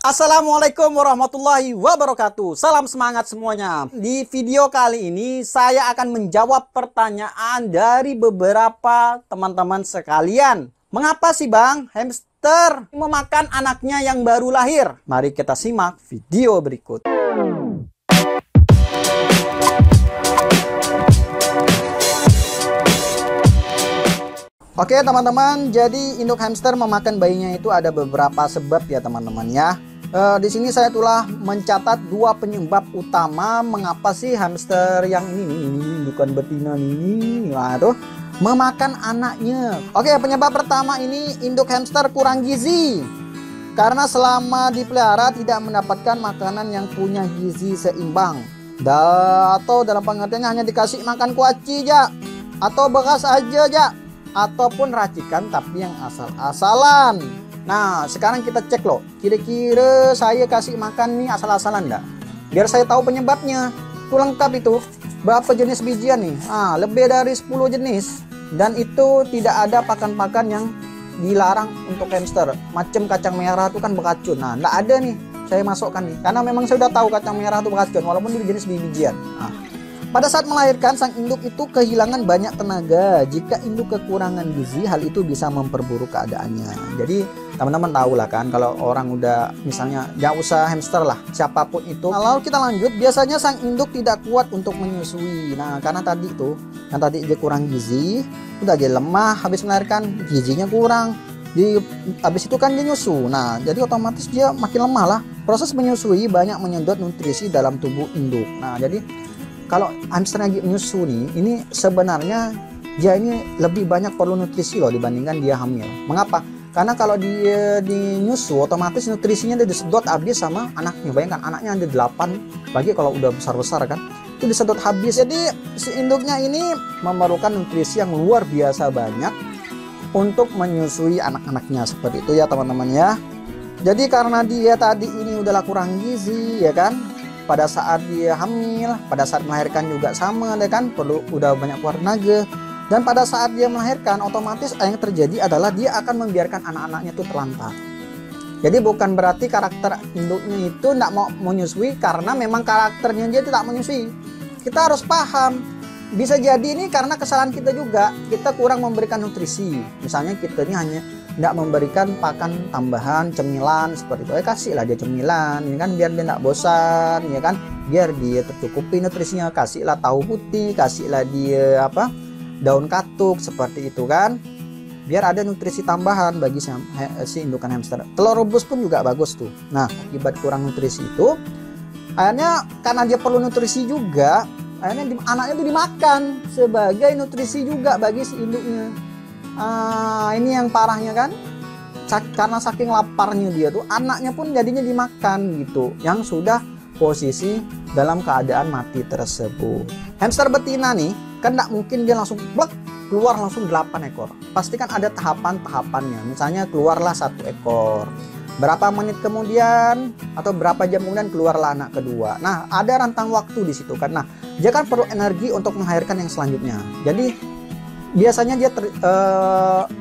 Assalamualaikum warahmatullahi wabarakatuh. Salam semangat semuanya. Di video kali ini saya akan menjawab pertanyaan dari beberapa teman-teman sekalian. Mengapa sih Bang hamster memakan anaknya yang baru lahir? Mari kita simak video berikut. Oke teman-teman, jadi induk hamster memakan bayinya itu ada beberapa sebab ya teman-teman ya. Di sini saya telah mencatat dua penyebab utama mengapa sih hamster yang ini bukan betina ini, tuh memakan anaknya. Oke, penyebab pertama ini induk hamster kurang gizi. Karena selama dipelihara tidak mendapatkan makanan yang punya gizi seimbang. Atau dalam pengertiannya hanya dikasih makan kuaci aja, atau bekas aja aja, ataupun racikan tapi yang asal-asalan. Nah sekarang kita cek loh, kira-kira saya kasih makan nih asal-asalan enggak, biar saya tahu penyebabnya. Itu lengkap itu berapa jenis bijian nih, lebih dari 10 jenis. Dan itu tidak ada pakan-pakan yang dilarang untuk hamster. Macam kacang merah itu kan beracun, nah enggak ada nih saya masukkan nih, karena memang saya udah tahu kacang merah itu beracun walaupun itu jenis bijian. Pada saat melahirkan, sang induk itu kehilangan banyak tenaga. Jika induk kekurangan gizi, hal itu bisa memperburuk keadaannya. Jadi teman-teman tahu lah kan, kalau orang udah misalnya gak usah hamster lah, siapapun itu. Kalau kita lanjut, biasanya sang induk tidak kuat untuk menyusui. Nah karena tadi tuh, yang tadi dia kurang gizi, udah dia lemah, habis melahirkan gizinya kurang. Habis itu kan dia nyusu. Nah jadi otomatis dia makin lemah lah. Proses menyusui banyak menyedot nutrisi dalam tubuh induk. Nah jadi kalau hamster lagi menyusu nih, ini sebenarnya dia ini lebih banyak perlu nutrisi loh dibandingkan dia hamil. Mengapa? Karena kalau dia dinyusu, otomatis nutrisinya dia disedot habis sama anaknya. Bayangkan anaknya ada 8, bagi kalau udah besar-besar kan, itu disedot habis. Jadi si induknya ini memerlukan nutrisi yang luar biasa banyak untuk menyusui anak-anaknya, seperti itu ya teman-teman ya. Jadi karena dia tadi ini udahlah kurang gizi ya kan, pada saat dia hamil, pada saat melahirkan juga sama deh kan, perlu udah banyak keluar tenaga. Dan pada saat dia melahirkan, otomatis yang terjadi adalah dia akan membiarkan anak-anaknya itu terlantar. Jadi bukan berarti karakter induknya itu tidak mau menyusui, karena memang karakternya dia tidak menyusui. Kita harus paham, bisa jadi ini karena kesalahan kita juga, kita kurang memberikan nutrisi. Misalnya kita ini hanya tidak memberikan pakan tambahan, cemilan seperti itu. Kasihlah dia cemilan, ya kan, biar dia tidak bosan, ya kan, biar dia tercukupi nutrisinya. Kasihlah tahu putih, kasihlah dia daun katuk seperti itu kan, biar ada nutrisi tambahan bagi si indukan hamster. Telur rebus pun juga bagus tuh. Nah akibat kurang nutrisi itu, akhirnya karena dia perlu nutrisi juga, akhirnya anaknya itu dimakan sebagai nutrisi juga bagi si induknya. Ini yang parahnya kan, karena saking laparnya dia tuh, anaknya pun jadinya dimakan gitu, yang sudah posisi dalam keadaan mati tersebut. Hamster betina nih kan tidak mungkin dia langsung blek keluar langsung 8 ekor. Pasti kan ada tahapan-tahapannya. Misalnya keluarlah 1 ekor, berapa menit kemudian atau berapa jam kemudian keluarlah anak kedua. Nah ada rentang waktu di situ kan. Nah dia kan perlu energi untuk melahirkan yang selanjutnya. Jadi biasanya dia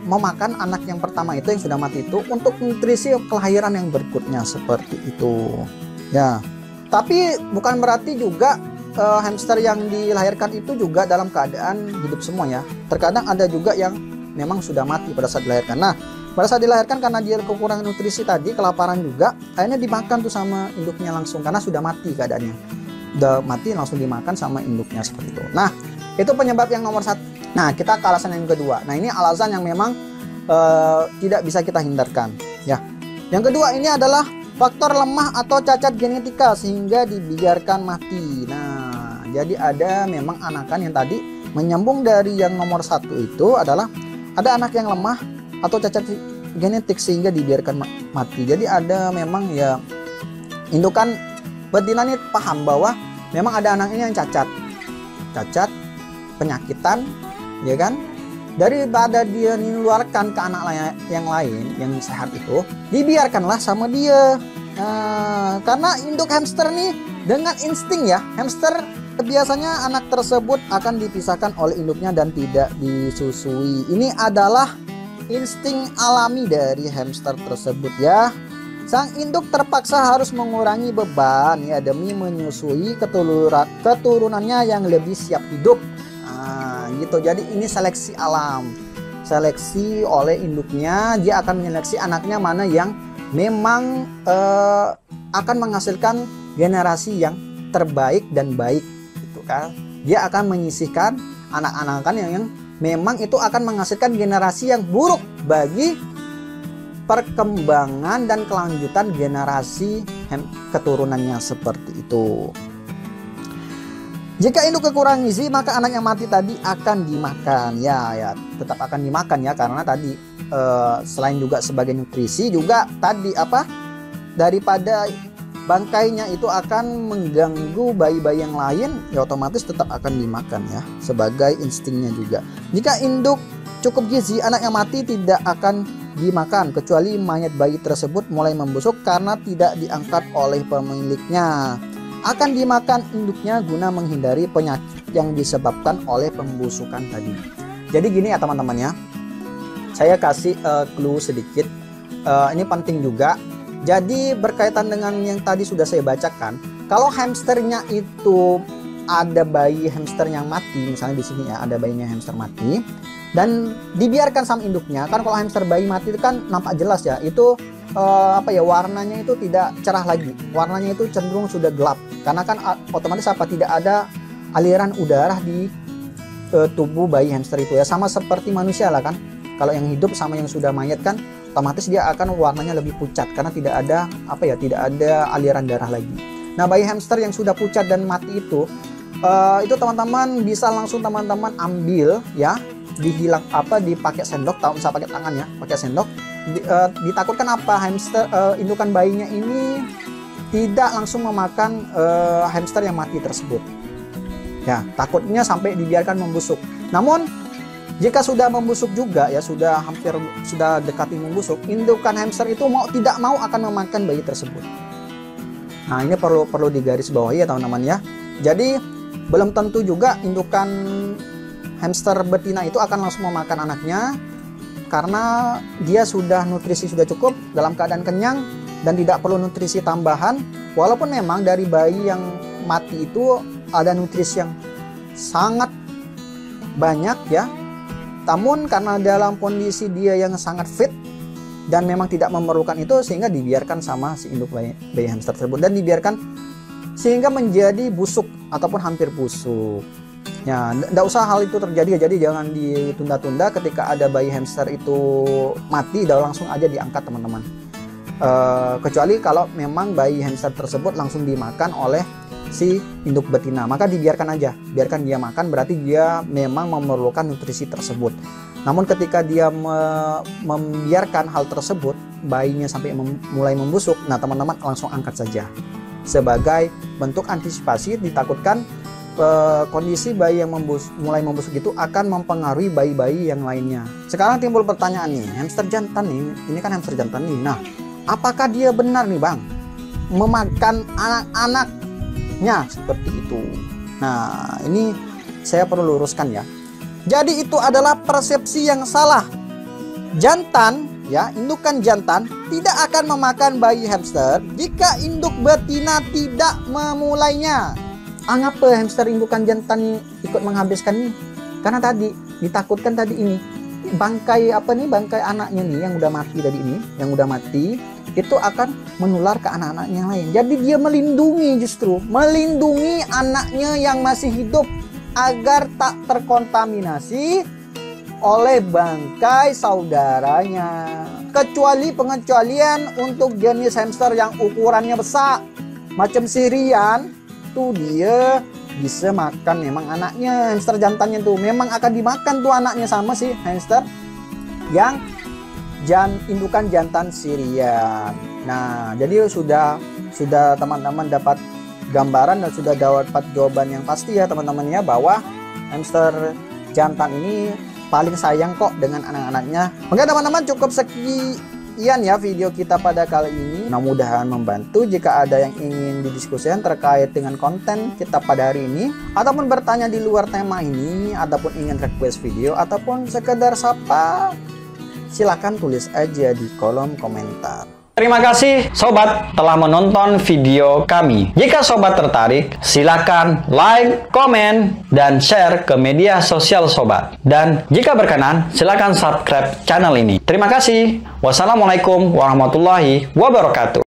memakan anak yang pertama itu yang sudah mati itu untuk nutrisi kelahiran yang berikutnya, seperti itu ya. Tapi bukan berarti juga hamster yang dilahirkan itu juga dalam keadaan hidup semua ya. Terkadang ada juga yang memang sudah mati pada saat dilahirkan. Nah pada saat dilahirkan karena dia kekurangan nutrisi tadi, kelaparan juga, akhirnya dimakan tuh sama induknya langsung, karena sudah mati keadaannya, udah mati langsung dimakan sama induknya, seperti itu. Nah itu penyebab yang nomor 1. Nah kita ke alasan yang kedua. Nah ini alasan yang memang tidak bisa kita hindarkan ya. Yang kedua ini adalah faktor lemah atau cacat genetika sehingga dibiarkan mati. Nah jadi ada memang anakan yang tadi menyambung dari yang nomor 1 itu adalah ada anak yang lemah atau cacat genetik sehingga dibiarkan mati. Jadi ada memang ya indukan betina ini paham bahwa memang ada anaknya yang cacat penyakitan ya kan, daripada dia mengeluarkan ke anak yang lain yang sehat itu, dibiarkanlah sama dia. Karena induk hamster nih dengan insting ya, hamster biasanya anak tersebut akan dipisahkan oleh induknya dan tidak disusui. Ini adalah insting alami dari hamster tersebut ya. Sang induk terpaksa harus mengurangi beban ya demi menyusui keturunannya yang lebih siap hidup. Nah, gitu. Jadi ini seleksi alam. Seleksi oleh induknya, dia akan menyeleksi anaknya mana yang memang akan menghasilkan generasi yang terbaik dan baik gitu kan. Dia akan menyisihkan anak-anakan yang memang itu akan menghasilkan generasi yang buruk bagi perkembangan dan kelanjutan generasi keturunannya seperti itu. Jika induk kekurangan gizi, maka anak yang mati tadi akan dimakan. Ya, tetap akan dimakan ya, karena tadi selain juga sebagai nutrisi juga tadi daripada bangkainya itu akan mengganggu bayi-bayi yang lain, ya otomatis tetap akan dimakan ya, sebagai instingnya juga. Jika induk cukup gizi, anak yang mati tidak akan dimakan kecuali mayat bayi tersebut mulai membusuk karena tidak diangkat oleh pemiliknya. Akan dimakan induknya guna menghindari penyakit yang disebabkan oleh pembusukan tadi. Jadi gini ya teman-teman ya, saya kasih clue sedikit, ini penting juga. Jadi berkaitan dengan yang tadi sudah saya bacakan, kalau hamsternya itu ada bayi hamster yang mati, misalnya di sini ya ada bayinya hamster mati dan dibiarkan sama induknya, kan kalau hamster bayi mati itu kan nampak jelas ya, itu warnanya itu tidak cerah lagi, warnanya itu cenderung sudah gelap karena kan otomatis tidak ada aliran udara di tubuh bayi hamster itu ya, sama seperti manusia lah kan, kalau yang hidup sama yang sudah mayat kan otomatis dia akan warnanya lebih pucat karena tidak ada tidak ada aliran darah lagi. Nah, bayi hamster yang sudah pucat dan mati itu teman-teman bisa langsung teman-teman ambil ya, dipakai sendok, bisa pakai tangan ya, pakai sendok. Ditakutkan hamster indukan bayinya ini tidak langsung memakan hamster yang mati tersebut. Ya, takutnya sampai dibiarkan membusuk. Namun jika sudah membusuk juga ya, sudah dekati membusuk, indukan hamster itu tidak mau akan memakan bayi tersebut. Nah, ini perlu digarisbawahi ya teman-teman ya. Jadi belum tentu juga indukan hamster betina itu akan langsung memakan anaknya, karena dia nutrisi sudah cukup, dalam keadaan kenyang dan tidak perlu nutrisi tambahan. Walaupun memang dari bayi yang mati itu ada nutrisi yang sangat banyak ya, namun karena dalam kondisi dia yang sangat fit dan memang tidak memerlukan itu, sehingga dibiarkan sama si induk bayi hamster tersebut dan dibiarkan sehingga menjadi busuk ataupun hampir busuk. Ya, tidak usah hal itu terjadi, jadi jangan ditunda-tunda. Ketika ada bayi hamster itu mati, udah langsung aja diangkat teman-teman. Kecuali kalau memang bayi hamster tersebut langsung dimakan oleh si induk betina, maka dibiarkan aja, biarkan dia makan, berarti dia memang memerlukan nutrisi tersebut. Namun ketika dia membiarkan hal tersebut, bayinya sampai mulai membusuk, nah teman-teman langsung angkat saja. Sebagai bentuk antisipasi, ditakutkan kondisi bayi yang mulai membusuk itu akan mempengaruhi bayi-bayi yang lainnya. Sekarang timbul pertanyaan nih, hamster jantan nih, ini kan hamster jantan nih. Nah, apakah dia benar nih Bang memakan anak-anaknya seperti itu? Nah, ini saya perlu luruskan ya. Jadi itu adalah persepsi yang salah. Jantan ya, indukan jantan tidak akan memakan bayi hamster jika induk betina tidak memulainya. Apa hamster indukan jantan ikut menghabiskan nih? Karena tadi ditakutkan tadi ini bangkai bangkai anaknya nih yang udah mati tadi ini, yang udah mati itu akan menular ke anak-anaknya yang lain. Jadi dia melindungi anaknya yang masih hidup agar tak terkontaminasi oleh bangkai saudaranya. Kecuali pengecualian untuk jenis hamster yang ukurannya besar, macam Syrian, tuh dia bisa makan memang anaknya. Hamster jantannya tuh memang akan dimakan tuh anaknya sama si hamster yang indukan jantan Syrian. Nah, jadi sudah teman-teman dapat gambaran dan sudah dapat jawaban yang pasti ya teman-teman ya, bahwa hamster jantan ini paling sayang kok dengan anak-anaknya. Oke teman-teman, cukup sekian ya video kita pada kali ini. Mudah-mudahan membantu. Jika ada yang ingin didiskusikan terkait dengan konten kita pada hari ini, ataupun bertanya di luar tema ini, ataupun ingin request video, ataupun sekedar sapa, silakan tulis aja di kolom komentar. Terima kasih sobat telah menonton video kami. Jika sobat tertarik, silakan like, komen, dan share ke media sosial sobat. Dan jika berkenan, silakan subscribe channel ini. Terima kasih. Wassalamualaikum warahmatullahi wabarakatuh.